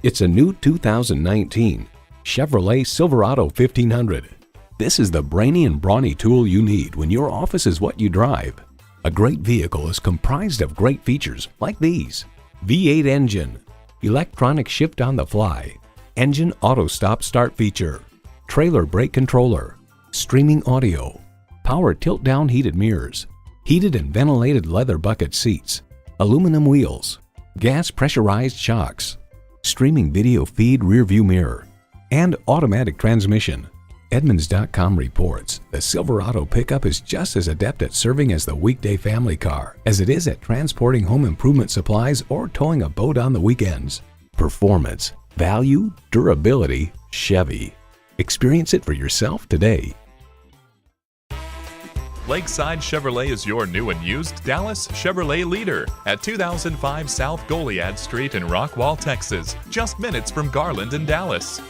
It's a new 2019 Chevrolet Silverado 1500. This is the brainy and brawny tool you need when your office is what you drive. A great vehicle is comprised of great features like these: V8 engine, electronic shift on the fly, engine auto stop start feature, trailer brake controller, streaming audio, power tilt down heated mirrors, heated and ventilated leather bucket seats, aluminum wheels, gas pressurized shocks, streaming video feed rear view mirror, and automatic transmission. Edmunds.com reports the Silverado pickup is just as adept at serving as the weekday family car as it is at transporting home improvement supplies or towing a boat on the weekends. Performance, value, durability, Chevy. Experience it for yourself today. Lakeside Chevrolet is your new and used Dallas Chevrolet leader at 2005 South Goliad Street in Rockwall, Texas, just minutes from Garland and Dallas.